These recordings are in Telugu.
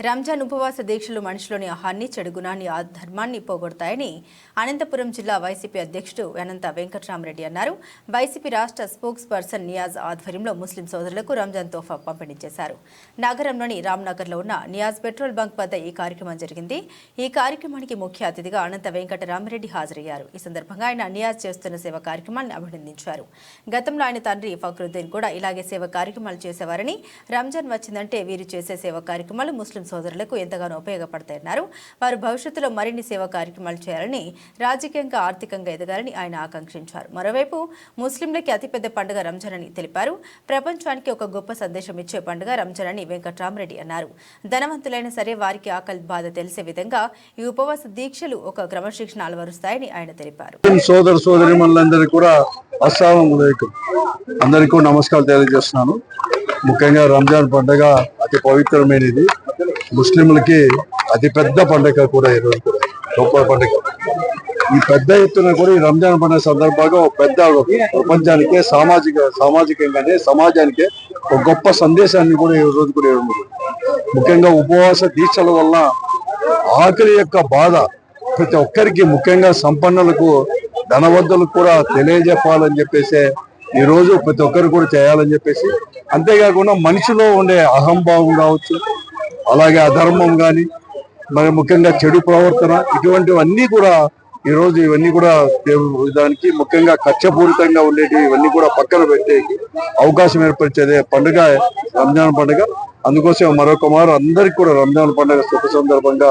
రంజాన్ ఉపవాస దీక్షలు మనిషిలోని ఆహాన్ని, చెడు గుణాన్ని, ధర్మాన్ని పోగొడతాయని అనంతపురం జిల్లా వైసీపీ అధ్యక్షుడు అనంత వెంకటరామరెడ్డి అన్నారు. వైసీపీ రాష్ట్ర స్పోక్స్ పర్సన్ నియాజ్ ఆధ్వర్యంలో ముస్లిం సోదరులకు రంజాన్ తోఫా పంపిణీ చేశారు. నగరంలోని రామ్నగర్లో ఉన్న నియాజ్ పెట్రోల్ బంక్ వద్ద ఈ కార్యక్రమం జరిగింది. ఈ కార్యక్రమానికి ముఖ్య అతిథిగా అనంత వెంకటరామరెడ్డి హాజరయ్యారు. ఈ సందర్భంగా ఆయన నియాజ్ చేస్తున్న సేవ కార్యక్రమాన్ని అభినందించారు. గతంలో ఆయన తండ్రి ఫక్రుద్దీన్ కూడా ఇలాగే సేవ కార్యక్రమాలు చేసేవారని, రంజాన్ వచ్చిందంటే వీరు చేసే సేవ కార్యక్రమాలు ముస్లిం సోదరులకు ఎంతగానో ఉపయోగపడతాయన్నారు. వారు భవిష్యత్తులో మరిన్ని సేవా కార్యక్రమాలు చేయాలని, రాజకీయంగా ఆర్థికంగా ఎదగాలని ఆయన ఆకాంక్షించారు. మరోవైపు ముస్లింలకి అతిపెద్ద పండుగ రంజాన్ అని తెలిపారు. ప్రపంచానికి ఒక గొప్ప సందేశం ఇచ్చే పండుగ రంజాన్ అని వెంకటరామరెడ్డి అన్నారు. ధనవంతులైనా సరే వారికి ఆకలి బాధ తెలిసే విధంగా ఈ ఉపవాస దీక్షలు ఒక క్రమశిక్షణ అలవరుస్తాయని ఆయన తెలిపారు. సోదర సోదరిమణులందరికీ కూడా అస్సలాము అలైకుం, అందరికీ నమస్కారాలు తెలియజేస్తున్నాను. ముఖ్యంగా రంజాన్ పండుగ అతి పవిత్రమైనది. ముస్లింలకి అతి పెద్ద పండుగ కూడా ఈరోజు కూడా గొప్ప పండుగ. ఈ పెద్ద ఎత్తున కూడా ఈ రంజాన్ పండుగ సందర్భంగా ఒక పెద్ద ప్రపంచానికే సామాజికంగానే సమాజానికే ఒక గొప్ప సందేశాన్ని కూడా ఈ రోజు కూడా ఇవ్వడం. ముఖ్యంగా ఉపవాస దీక్షల వల్ల ఆకలి యొక్క బాధ ప్రతి ఒక్కరికి, ముఖ్యంగా సంపన్నులకు, ధనవంతులకు కూడా తెలియజెప్పాలని చెప్పేసి ఈ రోజు ప్రతి ఒక్కరు కూడా చేయాలని చెప్పేసి, అంతేకాకుండా మనిషిలో ఉండే అహంభావం కావచ్చు, అలాగే అధర్మం కానీ, మరి ముఖ్యంగా చెడు ప్రవర్తన, ఇటువంటివన్నీ కూడా ఈ రోజు ఇవన్నీ కూడా దానికి ముఖ్యంగా కక్షపూరితంగా ఉండేవి ఇవన్నీ కూడా పక్కన పెట్టే అవకాశం ఏర్పరిచేదే పండుగ రంజాన్ పండుగ. అందుకోసం మరొక మారు అందరికి కూడా రంజాన్ పండుగ శుభ సందర్భంగా,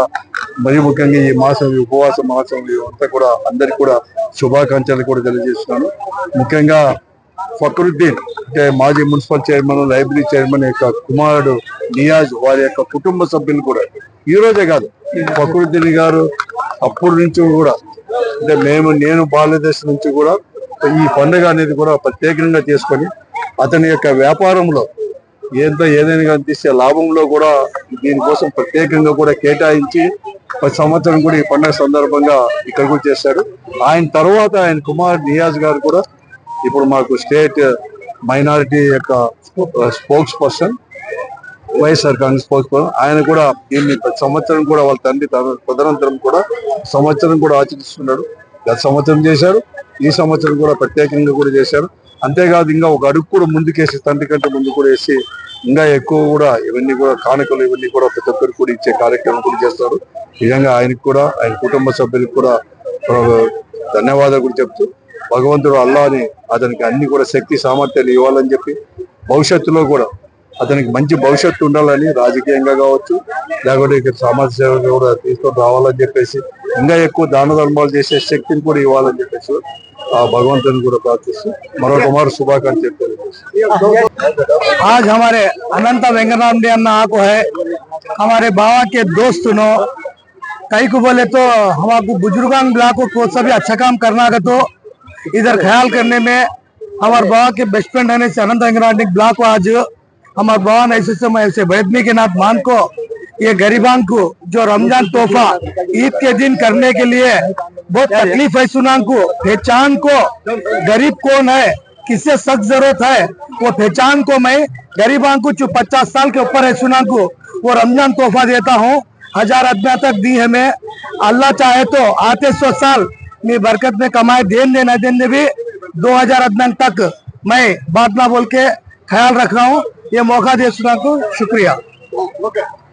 మరి ముఖ్యంగా ఈ మాసం, ఈ ఉపవాస మాసం అంతా కూడా అందరికి కూడా శుభాకాంక్షలు కూడా తెలియజేస్తున్నాను. ముఖ్యంగా ఫక్రుద్దీన్ అంటే మాజీ మున్సిపల్ చైర్మన్, లైబ్రరీ చైర్మన్ యొక్క కుమారుడు నియాజ్, వారి యొక్క కుటుంబ సభ్యులు కూడా ఈ రోజే కాదు, ఫక్రుద్దీన్ గారు అప్పటి నుంచి కూడా, అంటే నేను బాల్యదశ నుంచి కూడా ఈ పండుగ అనేది కూడా ప్రత్యేకంగా చేసుకొని అతని యొక్క వ్యాపారంలో ఏదైనా కానీ తీసే లాభంలో కూడా దీనికోసం ప్రత్యేకంగా కూడా కేటాయించి ప్రతి సంవత్సరం కూడా ఈ పండుగ సందర్భంగా ఇక్కడ కూడా చేశారు. ఆయన తర్వాత ఆయన కుమార్ నియాజ్ గారు కూడా ఇప్పుడు మాకు స్టేట్ మైనారిటీ యొక్క spokes person, YSR Congress spokes person. ఆయన కూడా దీన్ని ప్రతి సంవత్సరం కూడా వాళ్ళ తండ్రి తదనంతరం కూడా సంవత్సరం కూడా ఆచరిస్తున్నాడు. గత సంవత్సరం చేశారు, ఈ సంవత్సరం కూడా ప్రత్యేకంగా కూడా చేశారు. అంతేకాదు ఇంకా ఒక అడుగు కూడా ముందుకేసి, తండ్రి కంటే ముందు కూడా వేసి ఇంకా ఎక్కువ కూడా ఇవన్నీ కూడా కానుకలు ఇవన్నీ కూడా ప్రతి ఒక్కరికి కూడా ఇచ్చే కార్యక్రమం కూడా చేస్తారు. నిజంగా ఆయనకు కూడా, ఆయన కుటుంబ సభ్యులకు కూడా ధన్యవాదాలు కూడా చెప్తూ, భగవంతుడు అల్లాని అతనికి అన్ని కూడా శక్తి సామర్థ్యాలు ఇవ్వాలని చెప్పి, భవిష్యత్తులో కూడా అతనికి మంచి భవిష్యత్తు ఉండాలని, రాజకీయంగా కావచ్చు లేకపోతే ఇక్కడ సమాజ సేవగా కూడా తీసుకొని రావాలని చెప్పేసి, ఇంకా ఎక్కువ దాన ధర్మాలు చేసే శక్తిని కూడా ఇవ్వాలని చెప్పేసి ఆ భగవంతుని కూడా ప్రార్థిస్తూ మరొక మారు శుభాకాంక్షలు తెలియజేస్తాను. आज हमारे अनंत वेंकटरामरेड्डी अन्ना को है, हमारे बाबा के दोस्त नो कई को बोले तो हमारे बुजुर्गान ब्लॉक को सभी अच्छा काम करना है, तो इधर ख्याल करने में हमारे बाबा के बेस्ट फ्रेंड रहने से अनंत वेंकटरामरेड्डी ब्लॉक को आज हमारे बाबा ने ऐसे समय ऐसे बैदमी के नाथ मान को ये गरीबान को जो रमजान तोहफा ईद के दिन करने के लिए बहुत तकलीफ है, सुना को पहचान को गरीब कौन है, किससे सख्त जरूरत है वो पहचान को मैं गरीबान को जो 50 साल के ऊपर है सुना को वो रमजान तोहफा देता हूँ। 1000 आदमी तक दी है मैं, अल्लाह चाहे तो आते 100 साल में बरकत में कमाए देने देने भी 2000 आदमी तक मैं बात ना बोल के ख्याल रख रहा हूँ। ये मौका दे सुना को शुक्रिया।